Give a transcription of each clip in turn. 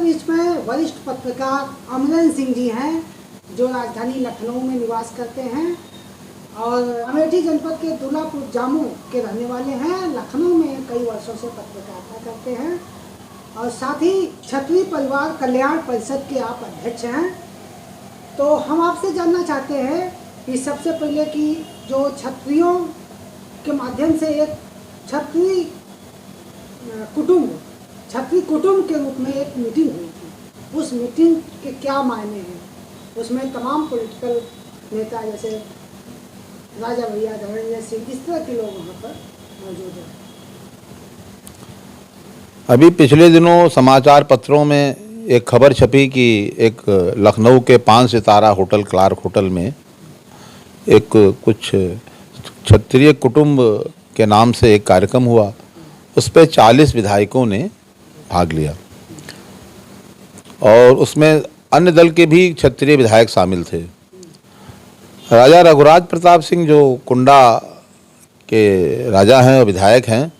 बीच में वरिष्ठ पत्रकार अमरेंद्र सिंह जी हैं, जो राजधानी लखनऊ में निवास करते हैं और अमेठी जनपद के दुल्लापुर जामू के रहने वाले हैं। लखनऊ में कई वर्षों से पत्रकारिता करते हैं और साथ ही क्षत्रिय परिवार कल्याण परिषद के आप अध्यक्ष हैं। तो हम आपसे जानना चाहते हैं कि सबसे पहले कि जो क्षत्रियों के माध्यम से एक क्षत्रिय कुटुंब के रूप में एक मीटिंग हुई थी, उस मीटिंग के क्या मायने हैं? उसमें तमाम पॉलिटिकल नेता जैसे राजा भैया, धनंजय सिंह, इस तरह के लोग वहाँ पर मौजूद हैं। अभी पिछले दिनों समाचार पत्रों में एक खबर छपी कि एक लखनऊ के 5 सितारा होटल क्लार्क होटल में एक कुछ क्षत्रिय कुटुंब के नाम से एक कार्यक्रम हुआ। उस पर 40 विधायकों ने भाग लिया और उसमें अन्य दल के भी क्षत्रिय विधायक शामिल थे। राजा रघुराज प्रताप सिंह जो कुंडा के राजा हैं और विधायक हैं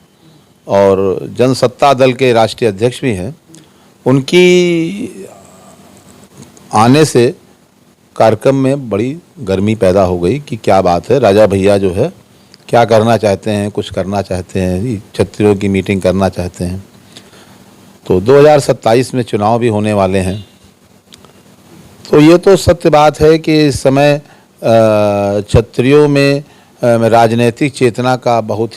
और जनसत्ता दल के राष्ट्रीय अध्यक्ष भी हैं, उनकी आने से कार्यक्रम में बड़ी गर्मी पैदा हो गई कि क्या बात है, राजा भैया जो है क्या करना चाहते हैं, कुछ करना चाहते हैं, क्षत्रियों की मीटिंग करना चाहते हैं। तो 2027 में चुनाव भी होने वाले हैं। तो ये तो सत्य बात है कि इस समय क्षत्रियों में राजनीतिक चेतना का बहुत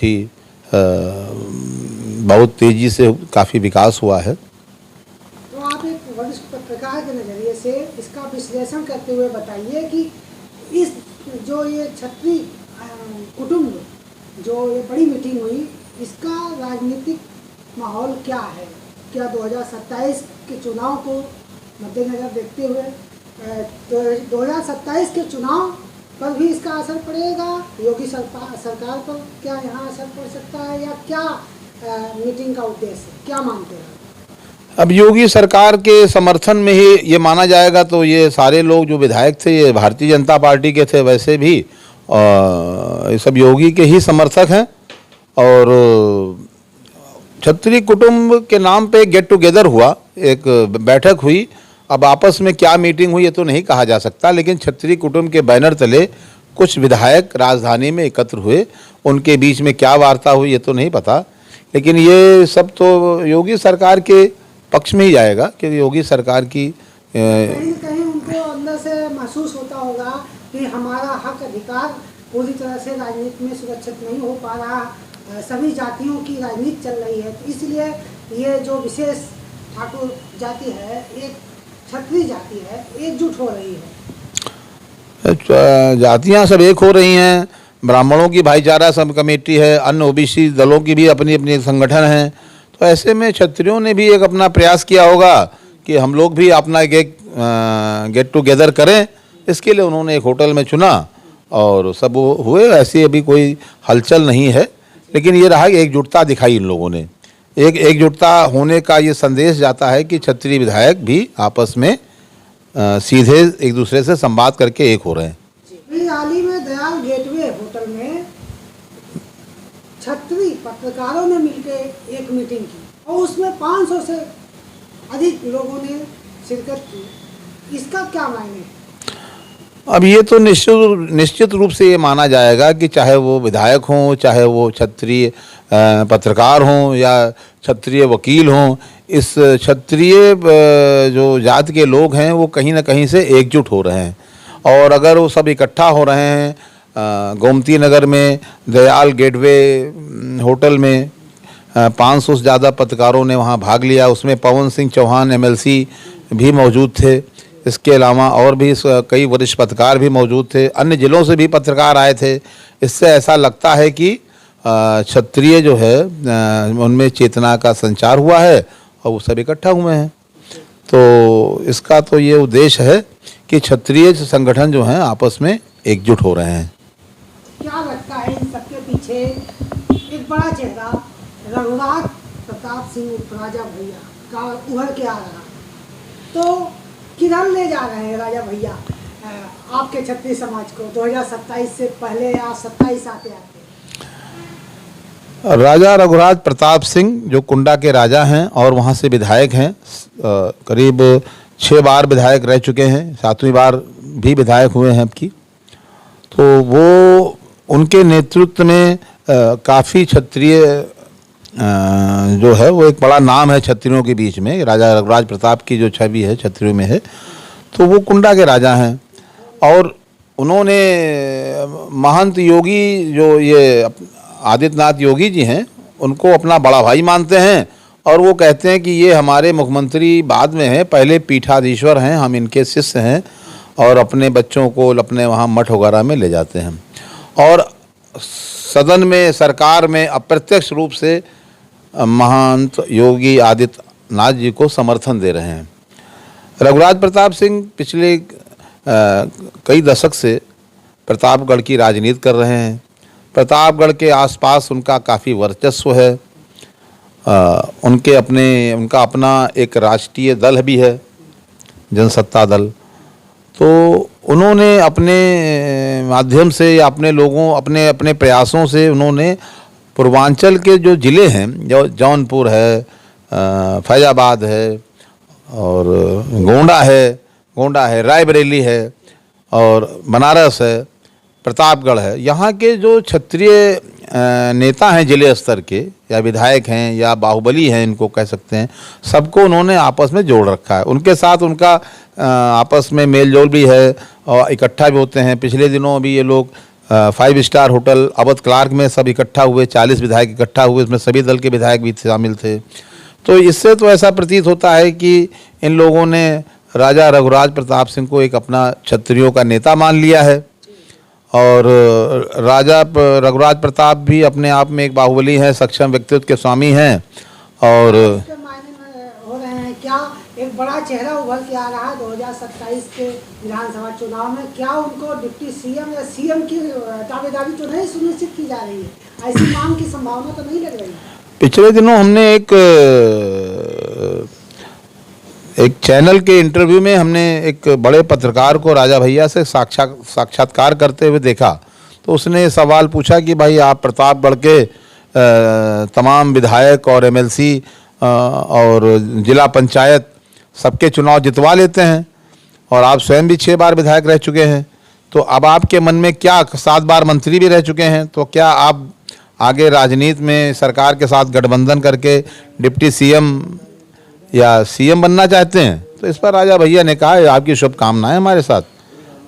तेज़ी से काफ़ी विकास हुआ है। तो आप एक वरिष्ठ पत्रकार के नज़रिए से इसका विश्लेषण करते हुए बताइए कि इस जो ये क्षत्रिय कुटुंब जो ये बड़ी मीटिंग हुई, इसका राजनीतिक माहौल क्या है? क्या 2027 के चुनाव को मद्देनजर देखते हुए 2027 के चुनाव पर भी इसका असर पड़ेगा? योगी सरकार पर क्या यहाँ असर पड़ सकता है या क्या मीटिंग का उद्देश्य, क्या मानते हैं? अब योगी सरकार के समर्थन में ही ये माना जाएगा तो ये सारे लोग जो विधायक थे ये भारतीय जनता पार्टी के थे, वैसे भी ये सब योगी के ही समर्थक हैं। और क्षत्रिय कुटुंब के नाम पे गेट टुगेदर हुआ, एक बैठक हुई। अब आपस में क्या मीटिंग हुई ये तो नहीं कहा जा सकता, लेकिन क्षत्रिय कुटुंब के बैनर तले कुछ विधायक राजधानी में एकत्र हुए, उनके बीच में क्या वार्ता हुई ये तो नहीं पता। लेकिन ये सब तो योगी सरकार के पक्ष में ही जाएगा कि योगी सरकार की कहीं कहीं उनको अंदर से महसूस होता होगा कि हमारा हक अधिकार पूरी तरह से राजनीति में सुरक्षित नहीं हो पा रहा, सभी जातियों की राजनीति चल रही है, तो इसलिए ये जो विशेष ठाकुर जाति है, एक क्षत्रिय जाति है, एकजुट हो रही है। जातियां सब एक हो रही हैं, ब्राह्मणों की भाईचारा सब कमेटी है, अन्य ओबीसी दलों की भी अपनी अपनी संगठन हैं। तो ऐसे में क्षत्रियों ने भी एक अपना प्रयास किया होगा कि हम लोग भी अपना एक गेट टुगेदर करें। इसके लिए उन्होंने एक होटल में चुना और सब हुए। ऐसी अभी कोई हलचल नहीं है, लेकिन ये रहा कि एकजुटता दिखाई इन लोगों ने। एक एकजुटता होने का ये संदेश जाता है कि क्षत्रिय विधायक भी आपस में सीधे एक दूसरे से संवाद करके एक हो रहे हैं। हाल ही में दयाल गेटवे होटल में क्षत्रिय पत्रकारों ने मिलकर एक मीटिंग की और उसमें 500 से अधिक लोगों ने शिरकत की। इसका क्या मायने है? अब ये तो निश्चित रूप से ये माना जाएगा कि चाहे वो विधायक हों, चाहे वो क्षत्रिय पत्रकार हों या क्षत्रिय वकील हों, इस क्षत्रिय जो जात के लोग हैं वो कहीं ना कहीं से एकजुट हो रहे हैं। और अगर वो सब इकट्ठा हो रहे हैं गोमती नगर में दयाल गेटवे होटल में 500 से ज़्यादा पत्रकारों ने वहाँ भाग लिया। उसमें पवन सिंह चौहान MLC भी मौजूद थे। इसके अलावा और भी कई वरिष्ठ पत्रकार भी मौजूद थे, अन्य जिलों से भी पत्रकार आए थे। इससे ऐसा लगता है कि क्षत्रिय जो है उनमें चेतना का संचार हुआ है और वो सब इकट्ठा हुए हैं। तो इसका तो ये उद्देश्य है कि क्षत्रिय संगठन जो हैं आपस में एकजुट हो रहे हैं। क्या लगता है इन सबके पीछे एक बड़ा चेहरा रघुराज प्रताप सिंह राजा भैया का उभर के आ रहा, तो किधर ले जा रहे हैं राजा भैया आपके क्षत्रिय समाज को 2027 से पहले या 27 आते आते? राजा रघुराज प्रताप सिंह जो कुंडा के राजा हैं और वहाँ से विधायक हैं, करीब 6 बार विधायक रह चुके हैं, 7वीं बार भी विधायक हुए हैं अब की। तो वो उनके नेतृत्व में काफ़ी क्षत्रिय जो है वो एक बड़ा नाम है क्षत्रियों के बीच में। राजा रघुराज प्रताप की जो छवि है क्षत्रियों में है, तो वो कुंडा के राजा हैं। और उन्होंने महंत योगी जो ये आदित्यनाथ योगी जी हैं उनको अपना बड़ा भाई मानते हैं, और वो कहते हैं कि ये हमारे मुख्यमंत्री बाद में हैं, पहले पीठाधीश्वर हैं, हम इनके शिष्य हैं, और अपने बच्चों को अपने वहाँ मठ वगैरह में ले जाते हैं। और सदन में, सरकार में अप्रत्यक्ष रूप से महंत योगी आदित्यनाथ जी को समर्थन दे रहे हैं। रघुराज प्रताप सिंह पिछले कई दशक से प्रतापगढ़ की राजनीति कर रहे हैं। प्रतापगढ़ के आसपास उनका काफ़ी वर्चस्व है। उनका अपना एक राष्ट्रीय दल भी है, जनसत्ता दल। तो उन्होंने अपने माध्यम से या अपने लोगों अपने प्रयासों से उन्होंने पूर्वांचल के जो ज़िले हैं, जो जौनपुर है, फैजाबाद है, और गोंडा है, रायबरेली है, और बनारस है, प्रतापगढ़ है, यहाँ के जो क्षत्रिय नेता हैं जिले स्तर के, या विधायक हैं या बाहुबली हैं इनको कह सकते हैं, सबको उन्होंने आपस में जोड़ रखा है। उनके साथ उनका आपस में मेल जोल भी है और इकट्ठा भी होते हैं। पिछले दिनों भी ये लोग 5 स्टार होटल अवध क्लार्क में सब इकट्ठा हुए, 40 विधायक इकट्ठा हुए, इसमें सभी दल के विधायक भी शामिल थे। तो इससे तो ऐसा प्रतीत होता है कि इन लोगों ने राजा रघुराज प्रताप सिंह को एक अपना क्षत्रियों का नेता मान लिया है। और राजा रघुराज प्रताप भी अपने आप में एक बाहुबली हैं, सक्षम व्यक्तित्व के स्वामी हैं। और मायने में हो रहे हैं क्या, एक बड़ा चेहरा उभर के आ रहा है 2027 के विधानसभा चुनाव में, क्या उनको डिप्टी सीएम या सीएम की दावेदारी तो नहीं सुनिश्चित की जा रही है? ऐसी मांग की संभावना तो नहीं लग रही? पिछले दिनों हमने एक चैनल के इंटरव्यू में हमने एक बड़े पत्रकार को राजा भैया से साक्षात्कार करते हुए देखा। तो उसने सवाल पूछा कि भाई आप प्रतापगढ़ के तमाम विधायक और एमएलसी और जिला पंचायत सबके चुनाव जितवा लेते हैं, और आप स्वयं भी 6 बार विधायक रह चुके हैं, तो अब आपके मन में क्या, 7 बार मंत्री भी रह चुके हैं, तो क्या आप आगे राजनीति में सरकार के साथ गठबंधन करके डिप्टी सीएम या सीएम बनना चाहते हैं? तो इस पर राजा भैया ने कहा आपकी शुभकामनाएं हमारे साथ,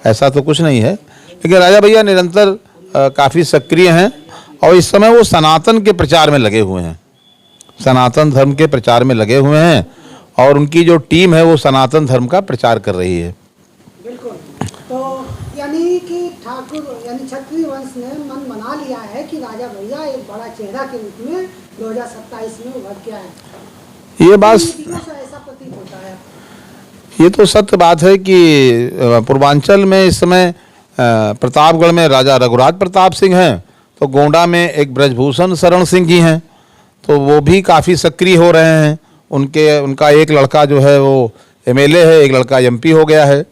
ऐसा तो कुछ नहीं है। लेकिन राजा भैया निरंतर काफ़ी सक्रिय हैं, और इस समय वो सनातन के प्रचार में लगे हुए हैं, सनातन धर्म के प्रचार में लगे हुए हैं, और उनकी जो टीम है वो सनातन धर्म का प्रचार कर रही है। बिल्कुल। तो यानी कि ठाकुर यानी क्षत्रिय वंश ने मन बना लिया है कि राजा भैया एक बड़ा चेहरा के रूप में 2027 में उभर के आए। ये बात ऐसा प्रतीत होता है। ये तो सत्य बात है कि पूर्वांचल में इस समय प्रतापगढ़ में राजा रघुराज प्रताप सिंह हैं, तो गोंडा में एक ब्रजभूषण शरण सिंह जी हैं, तो वो भी काफ़ी सक्रिय हो रहे हैं। उनका एक लड़का जो है वो एमएलए है, एक लड़का एमपी हो गया है।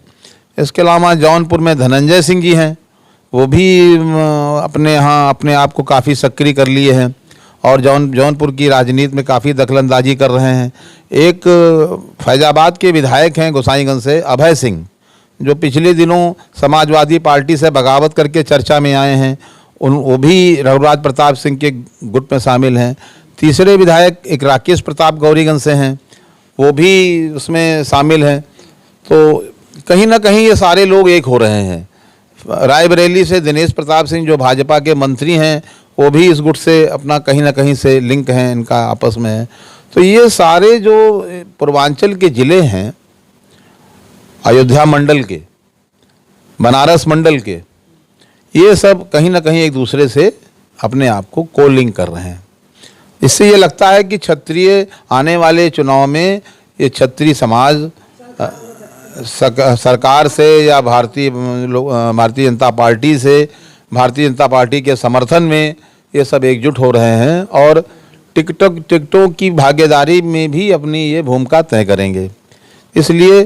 इसके अलावा जौनपुर में धनंजय सिंह जी हैं, वो भी अपने यहाँ अपने आप को काफ़ी सक्रिय कर लिए हैं, और जौनपुर की राजनीति में काफ़ी दखलंदाजी कर रहे हैं। एक फैजाबाद के विधायक हैं गोसाईगंज से अभय सिंह, जो पिछले दिनों समाजवादी पार्टी से बगावत करके चर्चा में आए हैं, वो भी रघुराज प्रताप सिंह के गुट में शामिल हैं। तीसरे विधायक एक राकेश प्रताप गौरीगंज से हैं, वो भी उसमें शामिल हैं। तो कहीं ना कहीं ये सारे लोग एक हो रहे हैं। रायबरेली से दिनेश प्रताप सिंह जो भाजपा के मंत्री हैं, वो भी इस गुट से अपना कहीं ना कहीं से लिंक हैं, इनका आपस में है। तो ये सारे जो पूर्वांचल के ज़िले हैं, अयोध्या मंडल के, बनारस मंडल के, ये सब कहीं ना कहीं एक दूसरे से अपने आप को कोलिंग कर रहे हैं। इससे ये लगता है कि क्षत्रिय आने वाले चुनाव में ये क्षत्रिय समाज सरकार से या भारतीय जनता पार्टी से, भारतीय जनता पार्टी के समर्थन में ये सब एकजुट हो रहे हैं, और टिकटों की भागीदारी में भी अपनी ये भूमिका तय करेंगे। इसलिए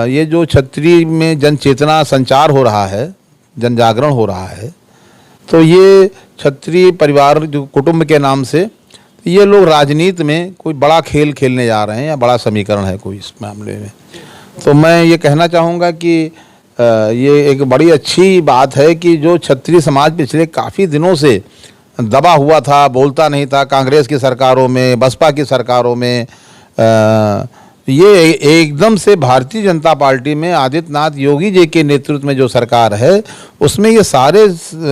ये जो क्षत्रिय में जन चेतना संचार हो रहा है, जन जागरण हो रहा है, तो ये क्षत्रिय परिवार जो कुटुंब के नाम से, ये लोग राजनीति में कोई बड़ा खेल खेलने जा रहे हैं या बड़ा समीकरण है कोई इस मामले में। तो मैं ये कहना चाहूँगा कि ये एक बड़ी अच्छी बात है कि जो क्षत्रिय समाज पिछले काफ़ी दिनों से दबा हुआ था, बोलता नहीं था, कांग्रेस की सरकारों में, बसपा की सरकारों में, ये एकदम से भारतीय जनता पार्टी में आदित्यनाथ योगी जी के नेतृत्व में जो सरकार है उसमें ये सारे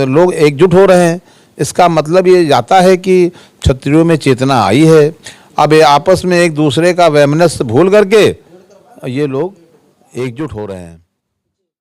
लोग एकजुट हो रहे हैं। इसका मतलब ये जाता है कि क्षत्रियों में चेतना आई है। अब ये आपस में एक दूसरे का वैमनस्य भूल करके ये लोग एकजुट हो रहे हैं।